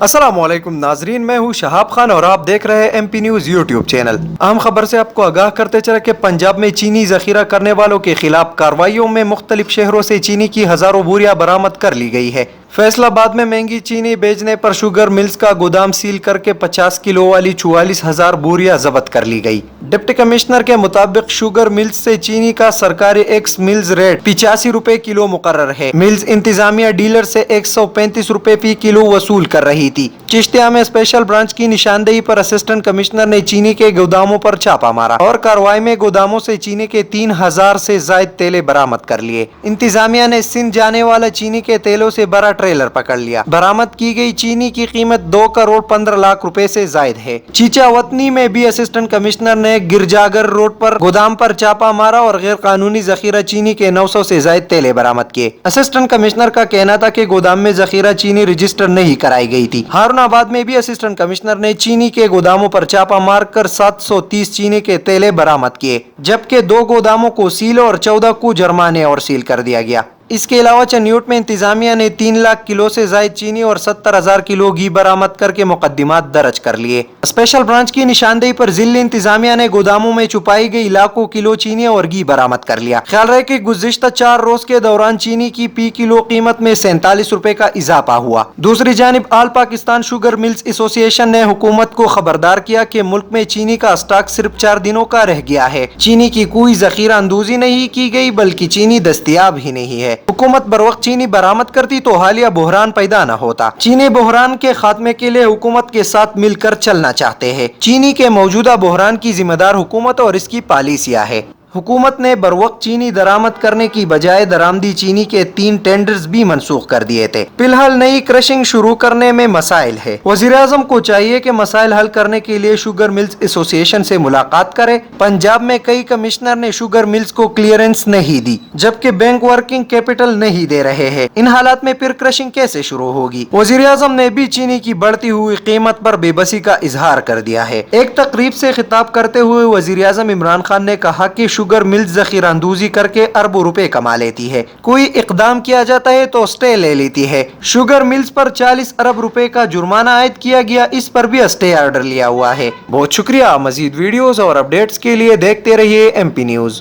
अस्सलामुअलैकुम नाजरीन, मैं हूँ शहाब खान और आप देख रहे हैं MP न्यूज़ यूट्यूब चैनल। अहम खबर से आपको आगाह करते चले कि पंजाब में चीनी जखीरा करने वालों के खिलाफ कार्रवाइयों में मुख्तलिफ शहरों से चीनी की हजारों बोरियां बरामद कर ली गई है। फैसलाबाद में महंगी चीनी बेचने पर शुगर मिल्स का गोदाम सील करके 50 किलो वाली 44,000 बोरियां जब्त कर ली गई। डिप्टी कमिश्नर के मुताबिक शुगर मिल्स से चीनी का सरकारी एक्स मिल्स रेट 85 रुपए किलो मुकर्रर है। मिल्स इंतजामिया डीलर से 135 रुपए फी किलो वसूल कर रही थी। चिश्तिया में स्पेशल ब्रांच की निशानदेही पर असिस्टेंट कमिश्नर ने चीनी के गोदामों पर छापा मारा और कार्रवाई में गोदामों से चीनी के 3,000 से जायद तेले बरामद कर लिए। इंतजामिया ने सिंध जाने वाला चीनी के तेलों से बड़ा ट्रेलर पकड़ लिया। बरामद की गई चीनी की कीमत 2 करोड़ 15 लाख रुपए से जायद है। चीचा वतनी में भी असिस्टेंट कमिश्नर ने गिरजागर रोड पर गोदाम पर छापा मारा और गैर कानूनी जखीरा चीनी के 900 से जायद तेले बरामद किए। असिस्टेंट कमिश्नर का कहना था कि गोदाम में जखीरा चीनी रजिस्टर नहीं कराई गई थी। हारूनाबाद में भी असिस्टेंट कमिश्नर ने चीनी के गोदामों पर छापा मारकर 730 चीनी के तेले बरामद किए, जबकि 2 गोदामों को सील और 14 को जुर्माने और सील कर दिया गया। इसके अलावा चन्यूट में इंतजामिया ने 3 लाख किलो से जायद चीनी और 70,000 किलो घी बरामद करके मुकदमात दर्ज कर लिए। स्पेशल ब्रांच की निशानदेही पर जिले इंतजामिया ने गोदामों में छुपाई गई लाखों किलो चीनी और घी बरामद कर लिया। ख्याल रहे कि गुज़िश्ता 4 रोज के दौरान चीनी की फी किलो कीमत में 47 रुपए का इजाफा हुआ। दूसरी जानिब आल पाकिस्तान शुगर मिल्स एसोसिएशन ने हुकूमत को खबरदार किया कि मुल्क में चीनी का स्टॉक सिर्फ 4 दिनों का रह गया है। चीनी की कोई जखीरा अंदोजी नहीं की गई, बल्कि चीनी दस्तयाब ही नहीं है। हुकूमत बर वक्त चीनी बरामद करती तो हालिया बहरान पैदा न होता। चीनी बहरान के खात्मे के लिए हुकूमत के साथ मिलकर चलना चाहते हैं। चीनी के मौजूदा बहरान की जिम्मेदार हुकूमत और इसकी पॉलिसियां है। हुकूमत ने बरवक्त चीनी दरामद करने की बजाय दरामदी चीनी के 3 टेंडर्स भी मनसूख कर दिए थे। फिलहाल नई क्रशिंग शुरू करने में मसाइल है। वज़ीर-ए-आज़म को चाहिए कि मसाइल हल करने के लिए शुगर मिल्स एसोसिएशन से मुलाकात करे। पंजाब में कई कमिश्नर ने शुगर मिल्स को क्लियरेंस नहीं दी, जबकि बैंक वर्किंग कैपिटल नहीं दे रहे हैं। इन हालात में फिर क्रशिंग कैसे शुरू होगी? वज़ीर-ए-आज़म ने भी चीनी की बढ़ती हुई कीमत पर बेबसी का इजहार कर दिया है। एक तकरीब से खिताब करते हुए वज़ीर-ए-आज़म इमरान खान ने कहा कि शुगर मिल्स जखीरा अंदोजी करके अरबों रुपए कमा लेती है। कोई इकदाम किया जाता है तो स्टे ले लेती है। शुगर मिल्स पर 40 अरब रुपए का जुर्माना आयद किया गया, इस पर भी स्टे ऑर्डर लिया हुआ है। बहुत शुक्रिया। मजीद वीडियोस और अपडेट्स के लिए देखते रहिए MP न्यूज़।